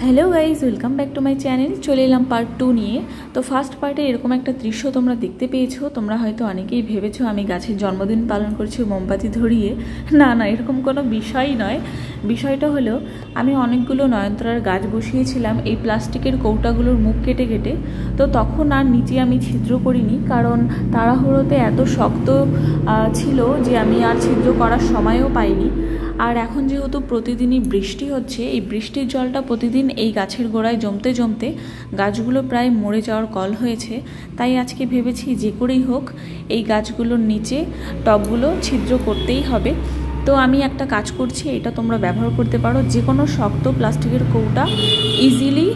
Hello guys, welcome back to my channel. চলে এলাম part 2 নিয়ে। তো ফার্স্ট পার্টে এরকম একটা দৃশ্য তোমরা দেখতে পেয়েছো। তোমরা হয়তো অনেকেই ভেবেছো আমি গাছের জন্মদিন পালন করছি মোমবাতি ধরিয়ে। না, এরকম কোনো বিষয় নয়। বিষয়টা হলো আমি অনেকগুলো নয়নতারার গাছ বসিয়েছিলাম এই প্লাস্টিকের কৌটাগুলোর মুখ কেটে কেটে। তো তখন আর নিচে আমি ছিদ্র করিনি, কারণ তাড়াহুড়োতে এত শক্ত ছিল যে আমি আর ছিদ্র করার সময়ও পাইনি। আর এখন যেহেতু প্রতিদিনই বৃষ্টি হচ্ছে, এই বৃষ্টির জলটা প্রতিদিন এই গাছের গোড়ায় জমতে জমতে গাছগুলো প্রায় মরে যাওয়ার কল হয়েছে। তাই আজকে ভেবেছি যে করেই হোক এই গাছগুলোর নিচে টবগুলো ছিদ্র করতেই হবে। তো আমি একটা কাজ করছি, এটা তোমরা ব্যবহার করতে পারো। যে কোনো শক্ত প্লাস্টিকের কৌটা ইজিলি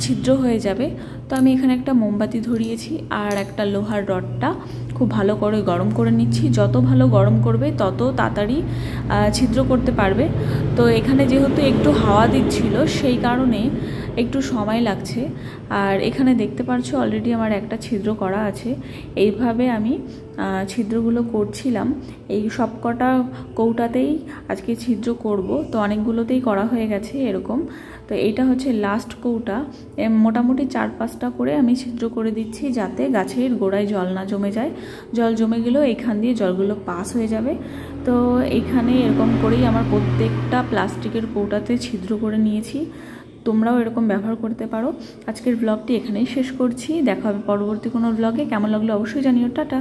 ছিদ্র হয়ে যাবে। তো আমি এখানে একটা মোমবাতি ধরিয়েছি আর একটা লোহার রডটা খুব ভালো করে গরম করে নিচ্ছি। যত ভালো গরম করবে তত তাড়াতাড়ি ছিদ্র করতে পারবে। তো এখানে যেহেতু একটু হাওয়া দিচ্ছিল সেই কারণে একটু সময় লাগছে। আর এখানে দেখতে পাচ্ছ অলরেডি আমার একটা ছিদ্র করা আছে। এইভাবে আমি ছিদ্রগুলো করছিলাম। এই সব কটা কৌটাতেই আজকে ছিদ্র করব। তো অনেকগুলোতেই করা হয়ে গেছে এরকম। তো এটা হচ্ছে লাস্ট কৌটা। মোটামুটি 4-5টা করে আমি ছিদ্র করে দিচ্ছি, যাতে গাছের গোড়ায় জল না জমে যায়। জল জমে গেলেও এখান দিয়ে জলগুলো পাস হয়ে যাবে। তো এখানে এরকম করেই আমার প্রত্যেকটা প্লাস্টিকের কৌটাতে ছিদ্র করে নিয়েছি। তোমরাও এরকম ব্যবহার করতে পারো। আজকের ব্লগটি এখানেই শেষ করছি। দেখা হবে পরবর্তী কোনো ব্লগে। কেমন লাগলো অবশ্যই জানিও। টাটা।